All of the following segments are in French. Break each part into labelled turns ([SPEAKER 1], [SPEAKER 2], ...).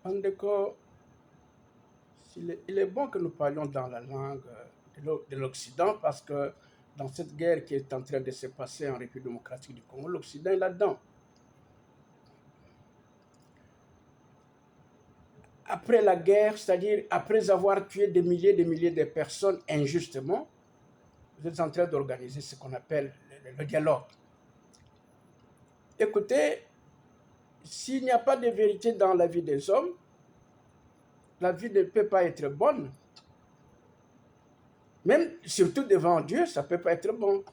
[SPEAKER 1] En décor, il est bon que nous parlions dans la langue de l'Occident parce que dans cette guerre qui est en train de se passer en République démocratique du Congo, l'Occident est là-dedans. Après la guerre, c'est-à-dire après avoir tué des milliers de personnes injustement, vous êtes en train d'organiser ce qu'on appelle le dialogue. Écoutez, s'il n'y a pas de vérité dans la vie des hommes, la vie ne peut pas être bonne. Même, surtout devant Dieu, ça ne peut pas être bon.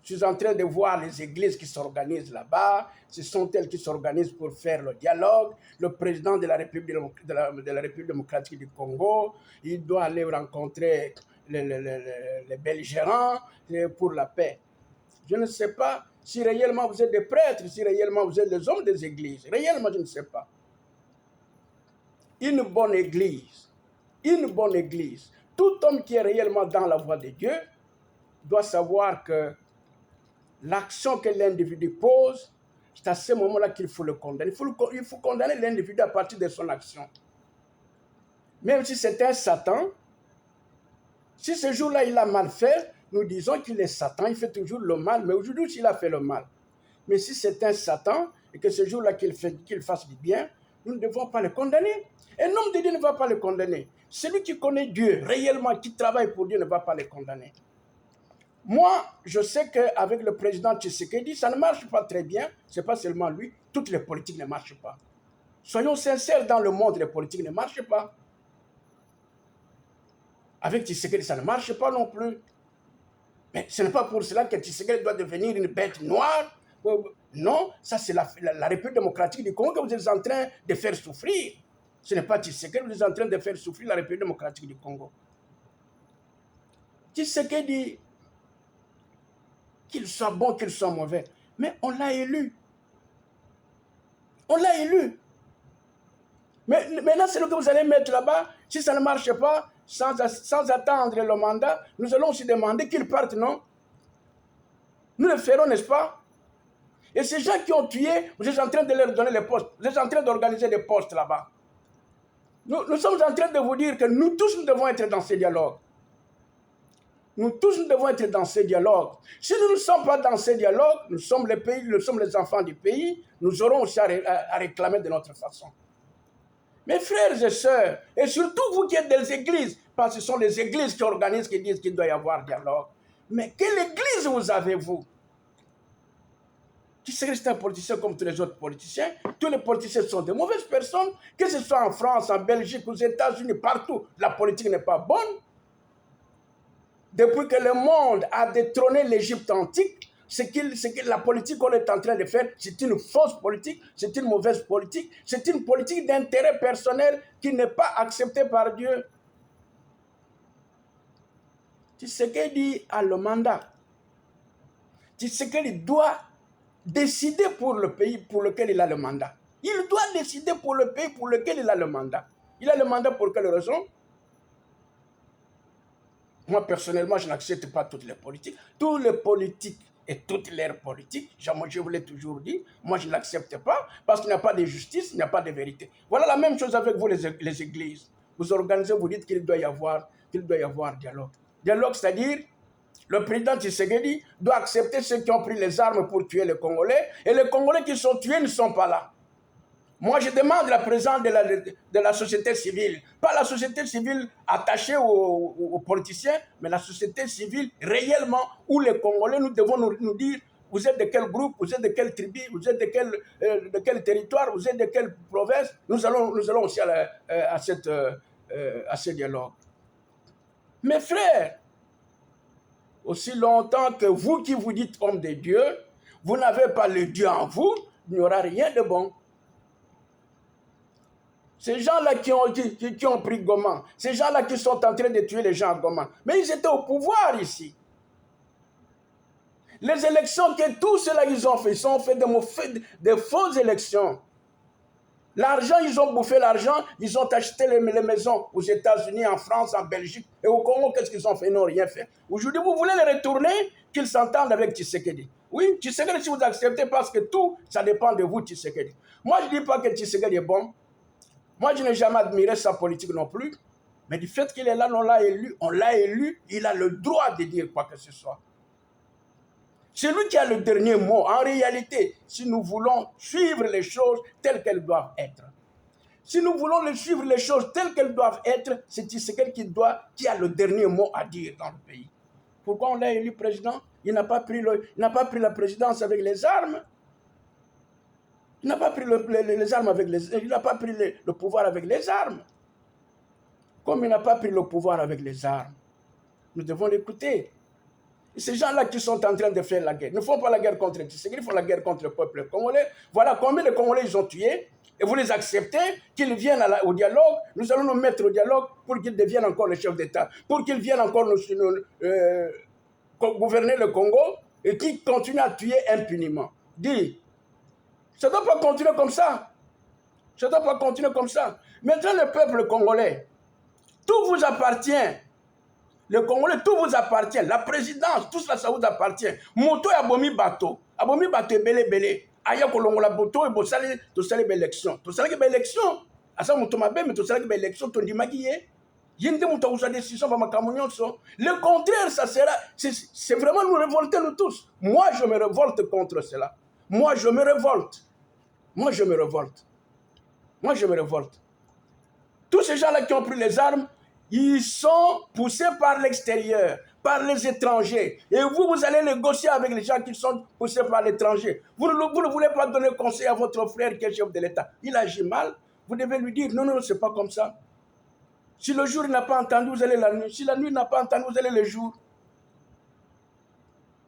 [SPEAKER 1] Je suis en train de voir les églises qui s'organisent là-bas. Ce sont elles qui s'organisent pour faire le dialogue. Le président de la République, démocratique du Congo, il doit aller rencontrer les belligérants pour la paix. Je ne sais pas si réellement vous êtes des prêtres, si réellement vous êtes des hommes des églises. Réellement, je ne sais pas. Une bonne église, tout homme qui est réellement dans la voie de Dieu doit savoir que l'action que l'individu pose, c'est à ce moment-là qu'il faut le condamner. Il faut condamner l'individu à partir de son action. Même si c'est un Satan, si ce jour-là il a mal fait, nous disons qu'il est Satan, il fait toujours le mal, mais aujourd'hui il a fait le mal. Mais si c'est un Satan, et que ce jour-là qu'il fasse du bien, nous ne devons pas le condamner. Un homme de Dieu ne va pas le condamner. Celui qui connaît Dieu, réellement, qui travaille pour Dieu, ne va pas le condamner. Moi, je sais qu'avec le président Tshisekedi, ça ne marche pas très bien. Ce n'est pas seulement lui, toutes les politiques ne marchent pas. Soyons sincères, dans le monde, les politiques ne marchent pas. Avec Tshisekedi, ça ne marche pas non plus. Mais ce n'est pas pour cela que Tshisekedi doit devenir une bête noire. Non, ça c'est la République démocratique du Congo que vous êtes en train de faire souffrir. Ce n'est pas Tshisekedi que vous êtes en train de faire souffrir la République démocratique du Congo. Tshisekedi, qu'il soit bon, qu'il soit mauvais, mais on l'a élu. On l'a élu. Mais maintenant, c'est ce que vous allez mettre là-bas. Si ça ne marche pas, sans attendre le mandat, nous allons aussi demander qu'ils partent, non? Nous le ferons, n'est-ce pas? Et ces gens qui ont tué, vous êtes en train de leur donner les postes. Vous êtes en train d'organiser des postes là-bas. Nous sommes en train de vous dire que nous tous, nous devons être dans ce dialogue. Nous tous, nous devons être dans ce dialogue. Si nous ne sommes pas dans ce dialogue, nous sommes les pays, nous sommes les enfants du pays, nous aurons aussi à réclamer de notre façon. Mes frères et sœurs, et surtout vous qui êtes des églises, parce que ce sont les églises qui organisent, qui disent qu'il doit y avoir dialogue. Mais quelle église vous avez, vous? Tshisekedi, c'est un politicien comme tous les autres politiciens. Tous les politiciens sont de mauvaises personnes, que ce soit en France, en Belgique, aux États-Unis, partout. La politique n'est pas bonne. Depuis que le monde a détrôné l'Égypte antique, ce que la politique qu'on est en train de faire, c'est une fausse politique, c'est une mauvaise politique, c'est une politique d'intérêt personnel qui n'est pas acceptée par Dieu. Tshisekedi a le mandat. Tshisekedi doit décider pour le pays pour lequel il a le mandat. Il doit décider pour le pays pour lequel il a le mandat. Il a le mandat pour quelle raison? Moi, personnellement, je n'accepte pas toutes les politiques. Tous les politiques et toutes leurs politiques, je vous l'ai toujours dit, moi je ne l'accepte pas parce qu'il n'y a pas de justice, il n'y a pas de vérité. Voilà la même chose avec vous, les églises. Vous organisez, vous dites qu'il doit y avoir dialogue. Dialogue, c'est-à-dire, le président Tshisekedi doit accepter ceux qui ont pris les armes pour tuer les Congolais, et les Congolais qui sont tués ne sont pas là. Moi, je demande la présence de la société civile. Pas la société civile attachée aux politiciens, mais la société civile réellement, où les Congolais, nous devons nous dire, vous êtes de quel groupe, vous êtes de quelle tribu, vous êtes de quel territoire, vous êtes de quelle province. Nous allons aussi à ce dialogue. Mes frères, aussi longtemps que vous qui vous dites homme de Dieu, vous n'avez pas le Dieu en vous, il n'y aura rien de bon. Ces gens-là qui ont pris Goma, ces gens-là qui sont en train de tuer les gens à Goma, mais ils étaient au pouvoir ici. Les élections que tous ceux-là ils ont fait des fausses élections. L'argent, ils ont bouffé l'argent, ils ont acheté les maisons aux États-Unis, en France, en Belgique. Et au Congo, qu'est-ce qu'ils ont fait? Ils n'ont rien fait. Aujourd'hui, vous voulez les retourner, qu'ils s'entendent avec Tshisekedi. Oui, Tshisekedi, si vous acceptez, parce que tout, ça dépend de vous, Tshisekedi. Moi, je ne dis pas que Tshisekedi est bon. Moi, je n'ai jamais admiré sa politique non plus. Mais du fait qu'il est là, on l'a élu, il a le droit de dire quoi que ce soit. C'est lui qui a le dernier mot. En réalité, si nous voulons suivre les choses telles qu'elles doivent être, si nous voulons suivre les choses telles qu'elles doivent être, c'est Tshisekedi qui a le dernier mot à dire dans le pays. Pourquoi on l'a élu président? Il n'a pas pris la présidence avec les armes. Il n'a pas pris les armes avec il n'a pas pris le pouvoir avec les armes. Comme il n'a pas pris le pouvoir avec les armes, nous devons l'écouter. Ces gens-là qui sont en train de faire la guerre ne font pas la guerre contre Tshisekedi, ils font la guerre contre le peuple congolais. Voilà combien de Congolais ils ont tués. Et vous les acceptez, qu'ils viennent au dialogue. Nous allons nous mettre au dialogue pour qu'ils deviennent encore les chefs d'État, pour qu'ils viennent encore gouverner le Congo et qu'ils continuent à tuer impunément. Dis, ça ne doit pas continuer comme ça. Ça ne doit pas continuer comme ça. Maintenant, le peuple congolais, tout vous appartient. Le Congolais, tout vous appartient. La présidence, tout cela, ça vous appartient. Moto et abomi bateau. Abomi bateau est belé belé. Aya kolongola bateau et bosali, to sali élection. To sali élection. Asa moto mabe, mais to sali élection, to ndimagiye. Yende moto usa décision va makamonyon so. Le contraire, ça sera, c'est vraiment nous révolter nous tous. Moi, je me révolte contre cela. Moi, je me révolte. Moi, je me révolte. Moi, je me révolte. Tous ces gens-là qui ont pris les armes, ils sont poussés par l'extérieur, par les étrangers. Et vous allez négocier avec les gens qui sont poussés par l'étranger. Vous ne voulez pas donner conseil à votre frère qui est chef de l'État. Il agit mal. Vous devez lui dire, non, c'est pas comme ça. Si le jour n'a pas entendu, vous allez la nuit. Si la nuit n'a pas entendu, vous allez le jour.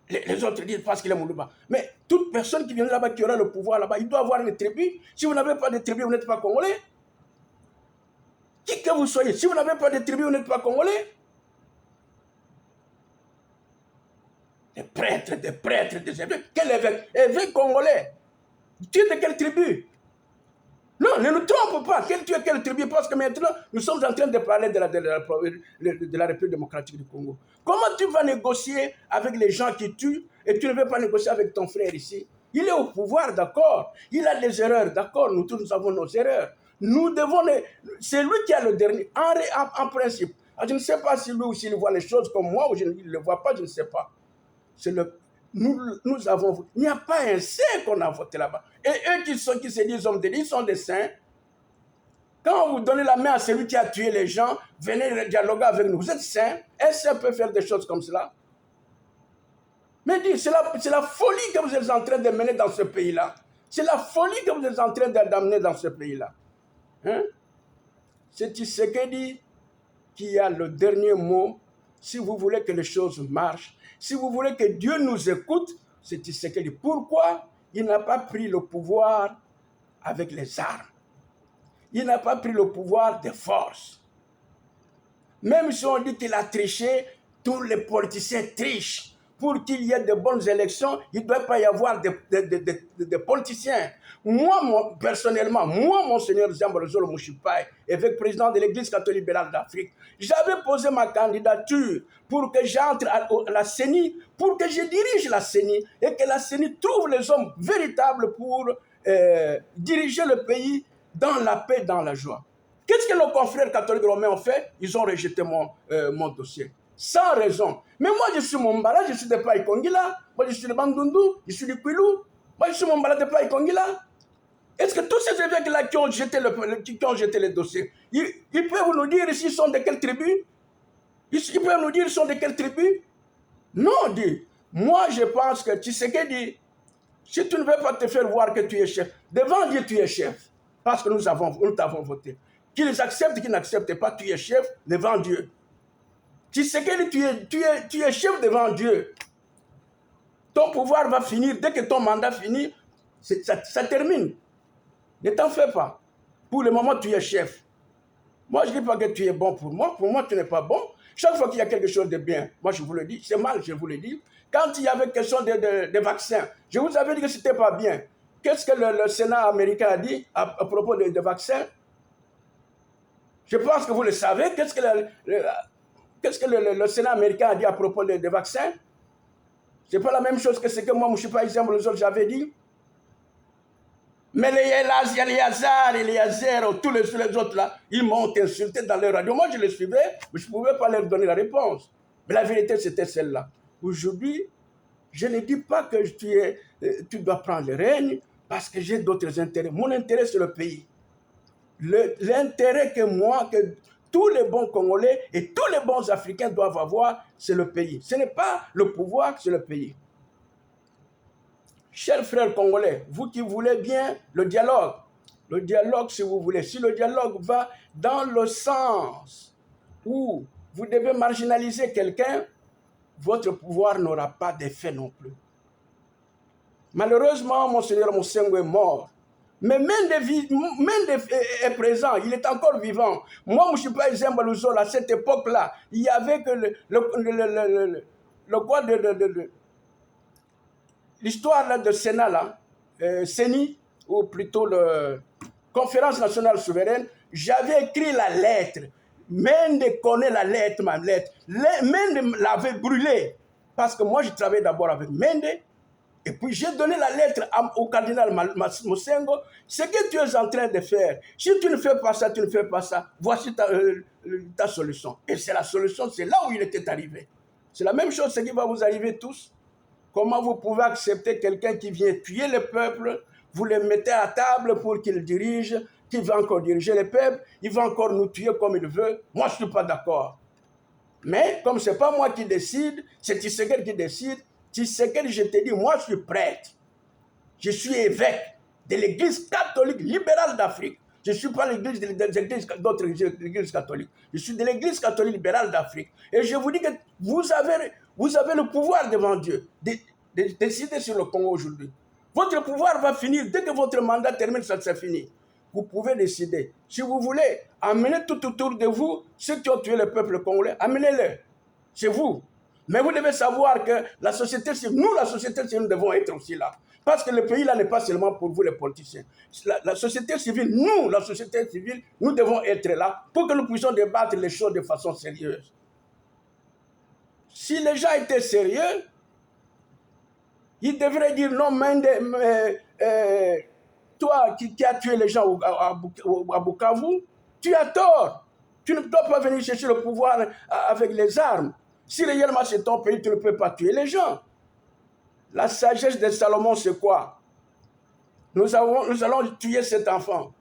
[SPEAKER 1] Les autres disent parce qu'il est Moulouba. Mais toute personne qui vient là-bas, qui aura le pouvoir là-bas, il doit avoir une tribu. Si vous n'avez pas de tribu, vous n'êtes pas congolais. Qui que vous soyez, si vous n'avez pas de tribu, vous n'êtes pas congolais. Des prêtres, des évêques. Quel évêque? Évêque congolais. Tu es de quelle tribu? Non, ne nous trompe pas. Tu es de quelle tribu? Parce que maintenant, nous sommes en train de parler de la République démocratique du Congo. Comment tu vas négocier avec les gens qui tuent et tu ne veux pas négocier avec ton frère ici? Il est au pouvoir, d'accord. Il a des erreurs, d'accord. Nous tous, nous avons nos erreurs. Nous devons... C'est lui qui a le dernier. En principe. Je ne sais pas si lui ou s'il voit les choses comme moi ou je ne le vois pas, je ne sais pas. Nous avons... Il n'y a pas un saint qu'on a voté là-bas. Et eux qui se disent hommes de Dieu, ils sont des saints. Quand vous donnez la main à celui qui a tué les gens, venez dialoguer avec nous. Vous êtes saints. Est-ce qu'on peut faire des choses comme cela? Mais dis, c'est la folie que vous êtes en train de mener dans ce pays-là. C'est la folie que vous êtes en train d'amener dans ce pays-là. Hein? C'est Tshisekedi qui a le dernier mot. Si vous voulez que les choses marchent, si vous voulez que Dieu nous écoute, c'est Tshisekedi. Pourquoi il n'a pas pris le pouvoir avec les armes? Il n'a pas pris le pouvoir de force. Même si on dit qu'il a triché, tous les politiciens trichent. Pour qu'il y ait de bonnes élections, il ne doit pas y avoir de politiciens. Moi, personnellement, Monseigneur Jean-Baptiste Mouchipaï, évêque président de l'Église catholique libérale d'Afrique, j'avais posé ma candidature pour que j'entre à la CENI, pour que je dirige la CENI et que la CENI trouve les hommes véritables pour diriger le pays dans la paix, dans la joie. Qu'est-ce que nos confrères catholiques romains ont fait? Ils ont rejeté mon dossier. Sans raison. Mais moi, je suis Mombala, je suis de Païkongila. Moi, je suis de Bandundu, je suis du Quilou. Moi, je suis Mombala de Païkongila. Est-ce que tous ces évêques-là qui ont jeté le dossier, ils peuvent nous dire s'ils sont de quelle tribu? Ils peuvent nous dire ils sont de quelle tribu? Non, dit. Moi, je pense que Tshisekedi, si tu ne veux pas te faire voir que tu es chef, devant Dieu, tu es chef. Parce que nous t'avons voté. Qu'ils acceptent, qu'ils n'acceptent pas, tu es chef devant Dieu. Tshisekedi, tu es chef devant Dieu. Ton pouvoir va finir. Dès que ton mandat finit, ça termine. Ne t'en fais pas. Pour le moment, tu es chef. Moi, je ne dis pas que tu es bon pour moi. Pour moi, tu n'es pas bon. Chaque fois qu'il y a quelque chose de bien, moi, je vous le dis, c'est mal, je vous le dis. Quand il y avait question de vaccins, je vous avais dit que ce n'était pas bien. qu'est-ce que le Sénat américain a dit à propos des vaccins? Je pense que vous le savez. Qu'est-ce que le Sénat américain a dit à propos des vaccins? Ce n'est pas la même chose que ce que moi, je ne suis pas exemple, les autres, j'avais dit. Mais les Yazar et les Yazer, tous les autres là, ils m'ont insulté dans les radios. Moi, je les suivais, mais je ne pouvais pas leur donner la réponse. Mais la vérité, c'était celle-là. Aujourd'hui, je ne dis pas que tu dois prendre les rênes parce que j'ai d'autres intérêts. Mon intérêt, c'est le pays. L'intérêt que moi, que tous les bons Congolais et tous les bons Africains doivent avoir, c'est le pays. Ce n'est pas le pouvoir, c'est le pays. Chers frères congolais, vous qui voulez bien le dialogue si vous voulez, si le dialogue va dans le sens où vous devez marginaliser quelqu'un, votre pouvoir n'aura pas d'effet non plus. Malheureusement, Monseigneur Mosengo est mort. Mais Mende est présent, il est encore vivant. Moi, je ne suis pas exemple à cette époque-là. Il y avait que le quoi de l'histoire de Sénat, là, CENI, ou plutôt la Conférence nationale souveraine, j'avais écrit la lettre. Mende connaît la lettre, ma lettre. Mende l'avait brûlée. Parce que moi, je travaillais d'abord avec Mende. Et puis, j'ai donné la lettre au cardinal Mosengo. Ce que tu es en train de faire, si tu ne fais pas ça, tu ne fais pas ça, voici ta solution. Et c'est la solution, c'est là où il était arrivé. C'est la même chose, ce qui va vous arriver tous. Comment vous pouvez accepter quelqu'un qui vient tuer le peuple, vous le mettez à table pour qu'il dirige, qu'il va encore diriger le peuple, il va encore nous tuer comme il veut. Moi, je ne suis pas d'accord. Mais comme ce n'est pas moi qui décide, c'est Tshisekedi qui décide. Tshisekedi, je te dis, moi, je suis prêtre. Je suis évêque de l'Église catholique libérale d'Afrique. Je ne suis pas l'église d'autres églises catholiques. Je suis de l'Église catholique libérale d'Afrique. Et je vous dis que vous avez le pouvoir devant Dieu de décider sur le Congo aujourd'hui. Votre pouvoir va finir. Dès que votre mandat termine, ça c'est fini. Vous pouvez décider. Si vous voulez amener tout autour de vous ceux qui ont tué le peuple congolais, amenez-les. C'est vous. Mais vous devez savoir que la société civile, nous, la société civile, nous devons être aussi là. Parce que le pays, là, n'est pas seulement pour vous, les politiciens. La société civile, nous, la société civile, nous devons être là pour que nous puissions débattre les choses de façon sérieuse. Si les gens étaient sérieux, ils devraient dire non, toi qui as tué les gens à Bukavu, tu as tort. Tu ne dois pas venir chercher le pouvoir avec les armes. Si réellement c'est ton pays, tu ne peux pas tuer les gens. La sagesse de Salomon, c'est quoi? Nous allons tuer cet enfant.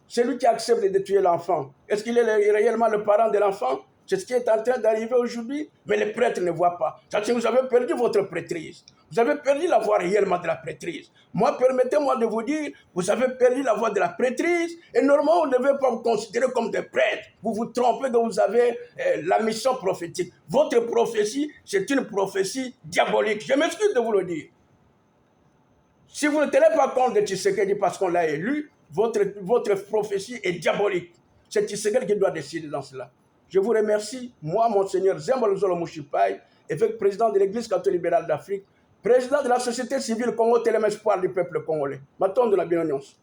[SPEAKER 1] C'est lui qui accepte de tuer l'enfant. Est-ce qu'il est réellement le parent de l'enfant? C'est ce qui est en train d'arriver aujourd'hui. Mais les prêtres ne voient pas. C'est-à-dire que vous avez perdu votre prêtrise. Vous avez perdu la voix réellement de la prêtrise. Moi, permettez-moi de vous dire, vous avez perdu la voix de la prêtrise. Et normalement, vous ne devez pas vous considérer comme des prêtres. Vous vous trompez que vous avez la mission prophétique. Votre prophétie, c'est une prophétie diabolique. Je m'excuse de vous le dire. Si vous ne tenez pas compte de Tshisekedi parce qu'on l'a élu, votre prophétie est diabolique. C'est Tshisekedi qui doit décider dans cela. Je vous remercie, moi, Monseigneur Zembaluzolo Mouchipai, évêque président de l'Église catholique libérale d'Afrique, président de la société civile Congo Télém Espoir du peuple congolais. M'attends de la bienveillance.